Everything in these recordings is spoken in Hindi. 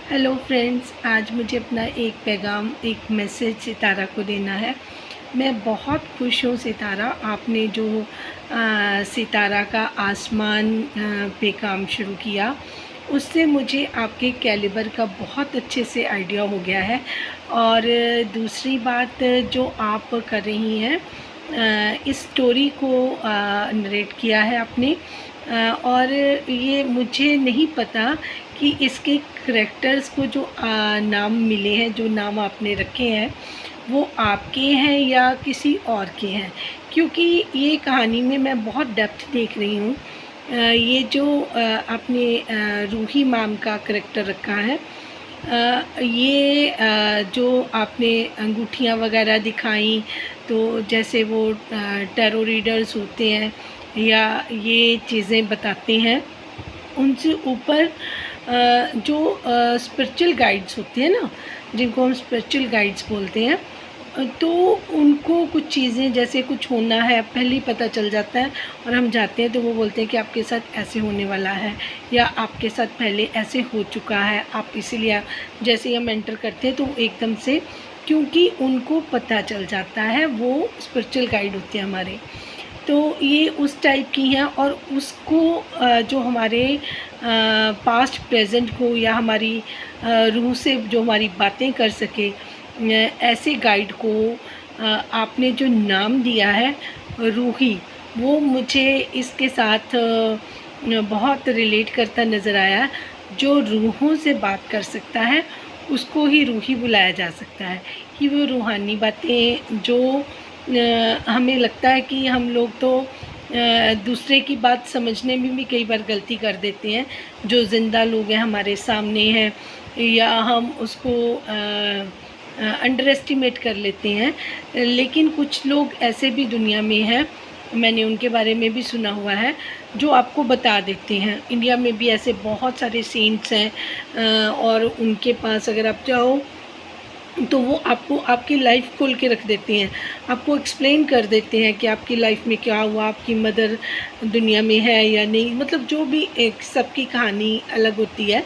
हेलो फ्रेंड्स, आज मुझे अपना एक पैगाम, एक मैसेज सितारा को देना है। मैं बहुत खुश हूँ सितारा, आपने जो सितारा का आसमान पे काम शुरू किया, उससे मुझे आपके कैलिबर का बहुत अच्छे से आइडिया हो गया है। और दूसरी बात जो आप कर रही हैं, इस स्टोरी को नरेट किया है आपने, और ये मुझे नहीं पता कि इसके करैक्टर्स को जो नाम मिले हैं, जो नाम आपने रखे हैं, वो आपके हैं या किसी और के हैं, क्योंकि ये कहानी में मैं बहुत डेप्थ देख रही हूँ। ये जो आपने रूही मैम का करैक्टर रखा है, ये जो आपने अंगूठियाँ वगैरह दिखाई, तो जैसे वो टैरो रीडर्स होते हैं या ये चीज़ें बताते हैं, उनसे ऊपर जो स्पिरिचुअल गाइड्स होते हैं ना, जिनको हम स्पिरिचुअल गाइड्स बोलते हैं, तो उनको कुछ चीज़ें जैसे कुछ होना है पहले ही पता चल जाता है, और हम जाते हैं तो वो बोलते हैं कि आपके साथ ऐसे होने वाला है या आपके साथ पहले ऐसे हो चुका है, आप इसीलिए जैसे हम एंटर करते हैं तो एकदम से, क्योंकि उनको पता चल जाता है, वो स्पिरिचुअल गाइड होते हैं हमारे। तो ये उस टाइप की हैं, और उसको जो हमारे पास्ट प्रेजेंट को या हमारी रूह से जो हमारी बातें कर सके, ऐसे गाइड को आपने जो नाम दिया है रूही, वो मुझे इसके साथ बहुत रिलेट करता नज़र आया। जो रूहों से बात कर सकता है उसको ही रूही बुलाया जा सकता है, कि वो रूहानी बातें जो हमें लगता है कि हम लोग तो दूसरे की बात समझने में भी कई बार गलती कर देते हैं, जो ज़िंदा लोग हैं हमारे सामने हैं, या हम उसको अंडर एस्टिमेट कर लेते हैं। लेकिन कुछ लोग ऐसे भी दुनिया में हैं, मैंने उनके बारे में भी सुना हुआ है, जो आपको बता देते हैं। इंडिया में भी ऐसे बहुत सारे सेंट्स हैं, और उनके पास अगर आप जाओ तो वो आपको आपकी लाइफ खोल के रख देते हैं, आपको एक्सप्लेन कर देते हैं कि आपकी लाइफ में क्या हुआ, आपकी मदर दुनिया में है या नहीं, मतलब जो भी, एक सबकी कहानी अलग होती है,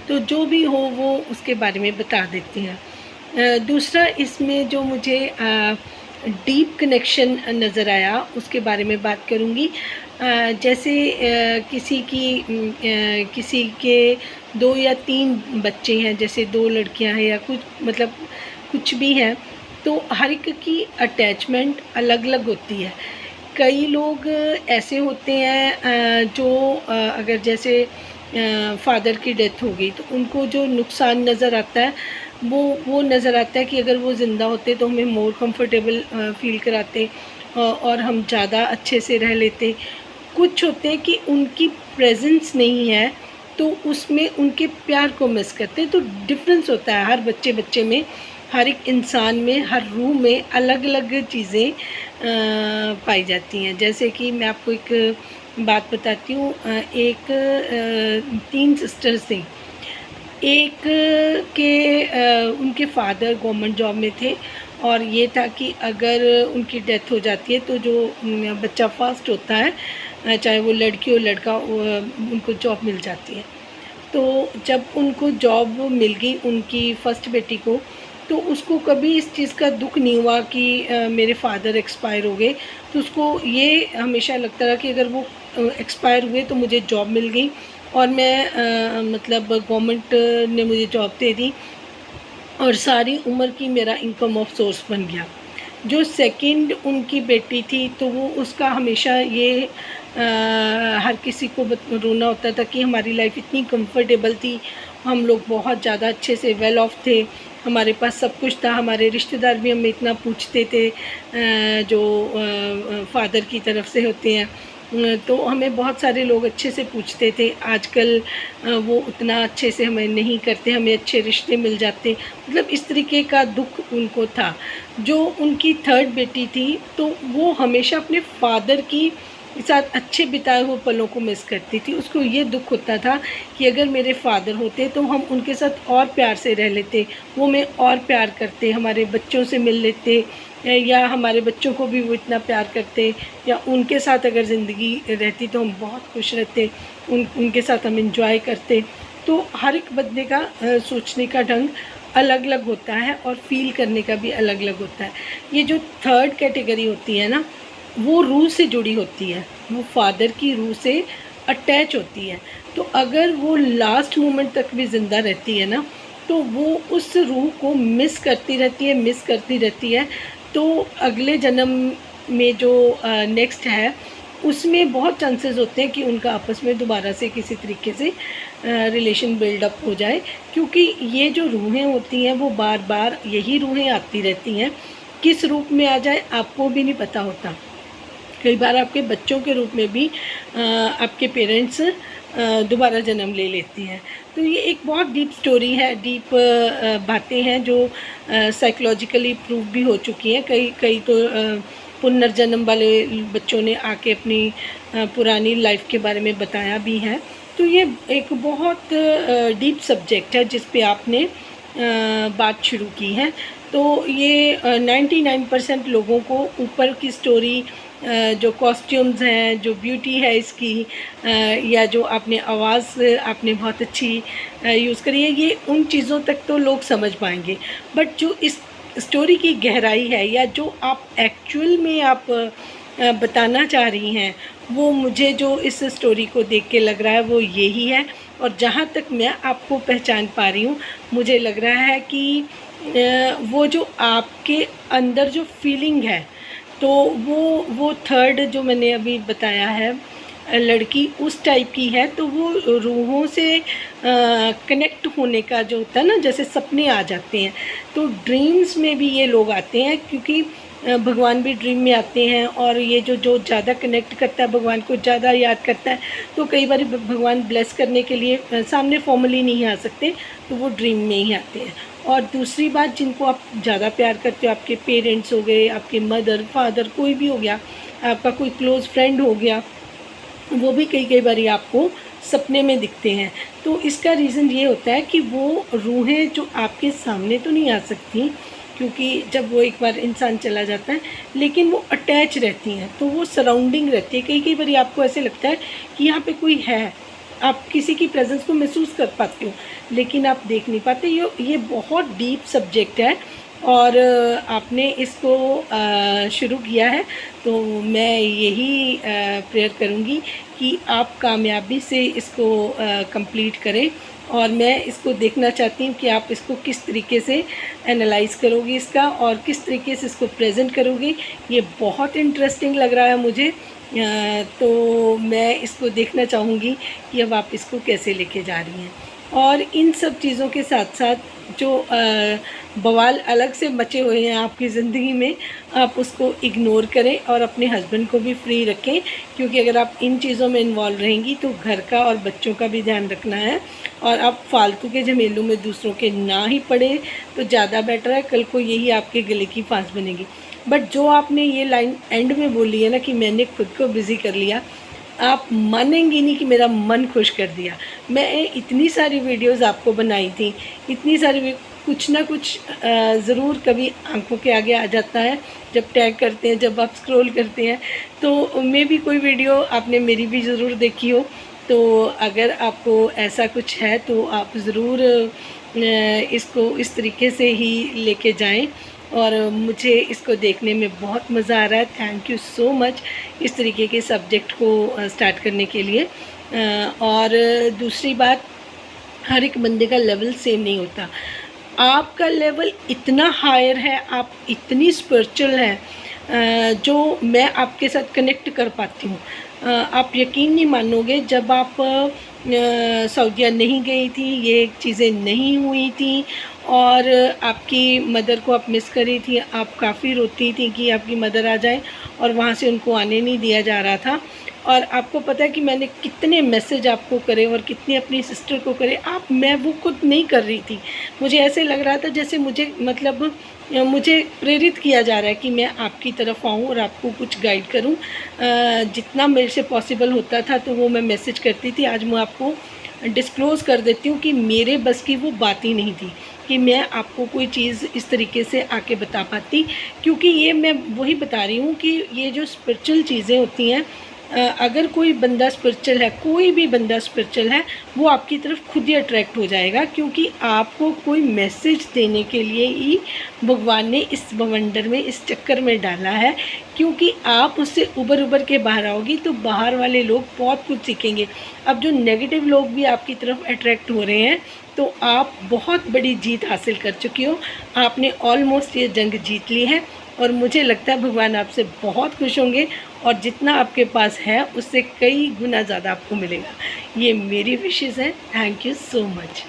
तो जो भी हो वो उसके बारे में बता देते हैं। दूसरा इसमें जो मुझे डीप कनेक्शन नज़र आया, उसके बारे में बात करूँगी। जैसे किसी के 2 या 3 बच्चे हैं, जैसे 2 लड़कियां हैं या कुछ, मतलब कुछ भी हैं, तो हर एक की अटैचमेंट अलग अलग होती है। कई लोग ऐसे होते हैं जो अगर जैसे फादर की डेथ हो गई तो उनको जो नुकसान नज़र आता है, वो नज़र आता है कि अगर वो ज़िंदा होते तो हमें मोर कंफर्टेबल फील कराते, और हम ज़्यादा अच्छे से रह लेते। कुछ होते हैं कि उनकी प्रेजेंस नहीं है, तो उसमें उनके प्यार को मिस करते हैं। तो डिफरेंस होता है हर बच्चे में, हर एक इंसान में, हर रूह में अलग अलग चीज़ें पाई जाती हैं। जैसे कि मैं आपको एक बात बताती हूँ। एक 3 सिस्टर्स थी। एक उनके फादर गवर्नमेंट जॉब में थे, और ये था कि अगर उनकी डेथ हो जाती है तो जो बच्चा फर्स्ट होता है, चाहे वो लड़की हो लड़का, उनको जॉब मिल जाती है। तो जब उनको जॉब मिल गई उनकी फ़र्स्ट बेटी को, तो उसको कभी इस चीज़ का दुख नहीं हुआ कि मेरे फादर एक्सपायर हो गए। तो उसको ये हमेशा लगता रहा कि अगर वो एक्सपायर हुए तो मुझे जॉब मिल गई, और मैं मतलब गवर्नमेंट ने मुझे जॉब दे दी, और सारी उम्र की मेरा इनकम ऑफ सोर्स बन गया। जो सेकंड उनकी बेटी थी, तो वो उसका हमेशा ये हर किसी को रोना होता था कि हमारी लाइफ इतनी कंफर्टेबल थी, हम लोग बहुत ज़्यादा अच्छे से वेल ऑफ थे, हमारे पास सब कुछ था, हमारे रिश्तेदार भी हमें इतना पूछते थे, जो फादर की तरफ से होते हैं, तो हमें बहुत सारे लोग अच्छे से पूछते थे। आजकल वो उतना अच्छे से हमें नहीं करते, हमें अच्छे रिश्ते मिल जाते, मतलब इस तरीके का दुख उनको था। जो उनकी थर्ड बेटी थी, तो वो हमेशा अपने फादर की साथ अच्छे बिताए हुए पलों को मिस करती थी। उसको ये दुख होता था कि अगर मेरे फादर होते तो हम उनके साथ और प्यार से रह लेते, वो हमें और प्यार करते, हमारे बच्चों से मिल लेते, या हमारे बच्चों को भी वो इतना प्यार करते, या उनके साथ अगर ज़िंदगी रहती तो हम बहुत खुश रहते, उनके साथ हम एंजॉय करते। तो हर एक बंदे का सोचने का ढंग अलग अलग होता है और फील करने का भी अलग अलग होता है। ये जो थर्ड कैटेगरी होती है ना, वो रूह से जुड़ी होती है, वो फादर की रूह से अटैच होती है। तो अगर वो लास्ट मोमेंट तक भी ज़िंदा रहती है ना, तो वो उस रूह को मिस करती रहती है। तो अगले जन्म में जो नेक्स्ट है, उसमें बहुत चांसेस होते हैं कि उनका आपस में दोबारा से किसी तरीके से रिलेशन बिल्डअप हो जाए, क्योंकि ये जो रूहें होती हैं वो बार बार यही रूहें आती रहती हैं। किस रूप में आ जाए आपको भी नहीं पता होता। कई बार आपके बच्चों के रूप में भी आपके पेरेंट्स दोबारा जन्म ले लेती हैं। तो ये एक बहुत डीप स्टोरी है, डीप बातें हैं जो साइकोलॉजिकली प्रूव भी हो चुकी हैं। कई तो पुनर्जन्म वाले बच्चों ने आके अपनी पुरानी लाइफ के बारे में बताया भी है। तो ये एक बहुत डीप सब्जेक्ट है जिस पे आपने बात शुरू की है। तो ये 99% लोगों को ऊपर की स्टोरी, जो कॉस्ट्यूम्स हैं, जो ब्यूटी है इसकी, या जो आपने आवाज़ आपने बहुत अच्छी यूज़ करी है, ये उन चीज़ों तक तो लोग समझ पाएंगे। बट जो इस स्टोरी की गहराई है, या जो आप एक्चुअल में आप बताना चाह रही हैं, वो मुझे जो इस स्टोरी को देख के लग रहा है वो यही है। और जहाँ तक मैं आपको पहचान पा रही हूँ, मुझे लग रहा है कि वो जो आपके अंदर जो फीलिंग है, तो वो थर्ड जो मैंने अभी बताया है लड़की, उस टाइप की है। तो वो रूहों से कनेक्ट होने का जो होता है ना, जैसे सपने आ जाते हैं, तो ड्रीम्स में भी ये लोग आते हैं, क्योंकि भगवान भी ड्रीम में आते हैं। और ये जो ज़्यादा कनेक्ट करता है, भगवान को ज़्यादा याद करता है, तो कई बार भगवान ब्लेस करने के लिए सामने फॉर्मली नहीं आ सकते, तो वो ड्रीम में ही आते हैं। और दूसरी बात, जिनको आप ज़्यादा प्यार करते हो, आपके पेरेंट्स हो गए, आपके मदर फादर, कोई भी हो गया, आपका कोई क्लोज़ फ्रेंड हो गया, वो भी कई बार आपको सपने में दिखते हैं। तो इसका रीज़न ये होता है कि वो रूहें जो आपके सामने तो नहीं आ सकती, क्योंकि जब वो एक बार इंसान चला जाता है, लेकिन वो अटैच रहती हैं, तो वो सराउंडिंग रहती है। कई बार आपको ऐसे लगता है कि यहाँ पे कोई है, आप किसी की प्रेजेंस को महसूस कर पाते हो, लेकिन आप देख नहीं पाते। ये बहुत डीप सब्जेक्ट है, और आपने इसको शुरू किया है, तो मैं यही प्रेयर करूँगी कि आप कामयाबी से इसको कंप्लीट करें। और मैं इसको देखना चाहती हूँ कि आप इसको किस तरीके से एनालाइज़ करोगी इसका, और किस तरीके से इसको प्रेजेंट करोगी। ये बहुत इंटरेस्टिंग लग रहा है मुझे। तो मैं इसको देखना चाहूँगी कि अब आप इसको कैसे लेके जा रही हैं। और इन सब चीज़ों के साथ साथ जो बवाल अलग से मचे हुए हैं आपकी ज़िंदगी में, आप उसको इग्नोर करें और अपने हस्बैंड को भी फ्री रखें, क्योंकि अगर आप इन चीज़ों में इन्वॉल्व रहेंगी तो घर का और बच्चों का भी ध्यान रखना है, और आप फालतू के झमेलों में दूसरों के ना ही पड़े तो ज़्यादा बेटर है। कल को यही आपके गले की फांस बनेगी। बट जो आपने ये लाइन एंड में बोली है ना कि मैंने खुद को बिज़ी कर लिया, आप मानेंगी नहीं कि मेरा मन खुश कर दिया। मैं इतनी सारी वीडियोस आपको बनाई थी, इतनी सारी, कुछ ना कुछ ज़रूर कभी आंखों के आगे आ जाता है जब टैग करते हैं, जब आप स्क्रॉल करते हैं। तो मे भी कोई वीडियो आपने मेरी भी ज़रूर देखी हो। तो अगर आपको ऐसा कुछ है तो आप ज़रूर इसको इस तरीके से ही लेके जाएं, और मुझे इसको देखने में बहुत मज़ा आ रहा है। थैंक यू सो मच इस तरीके के सब्जेक्ट को स्टार्ट करने के लिए। और दूसरी बात, हर एक बंदे का लेवल सेम नहीं होता। आपका लेवल इतना हायर है, आप इतनी स्पिरिचुअल हैं, जो मैं आपके साथ कनेक्ट कर पाती हूँ। आप यकीन नहीं मानोगे, जब आप सऊदीया नहीं गई थी, ये चीज़ें नहीं हुई थी, और आपकी मदर को आप मिस करी थी, आप काफ़ी रोती थी कि आपकी मदर आ जाए, और वहाँ से उनको आने नहीं दिया जा रहा था। और आपको पता है कि मैंने कितने मैसेज आपको करे और कितनी अपनी सिस्टर को करे, मैं वो खुद नहीं कर रही थी। मुझे ऐसे लग रहा था जैसे मुझे प्रेरित किया जा रहा है कि मैं आपकी तरफ आऊँ और आपको कुछ गाइड करूँ। जितना मेरे से पॉसिबल होता था तो वो मैं मैसेज करती थी। आज मैं आपको डिस्क्लोज़ कर देती हूँ कि मेरे बस की वो बात ही नहीं थी कि मैं आपको कोई चीज़ इस तरीके से आके बता पाती, क्योंकि ये मैं वही बता रही हूँ कि ये जो स्पिरिचुअल चीज़ें होती हैं अगर कोई बंदा स्पिरिचुअल है, कोई भी बंदा स्पिरिचुअल है, वो आपकी तरफ खुद ही अट्रैक्ट हो जाएगा, क्योंकि आपको कोई मैसेज देने के लिए ही भगवान ने इस बवंडर में, इस चक्कर में डाला है। क्योंकि आप उससे उबर के बाहर आओगी तो बाहर वाले लोग बहुत कुछ सीखेंगे। अब जो नेगेटिव लोग भी आपकी तरफ अट्रैक्ट हो रहे हैं, तो आप बहुत बड़ी जीत हासिल कर चुकी हो। आपने ऑलमोस्ट ये जंग जीत ली है, और मुझे लगता है भगवान आपसे बहुत खुश होंगे, और जितना आपके पास है उससे कई गुना ज़्यादा आपको मिलेगा। ये मेरी विशेज़ है। Thank you so much.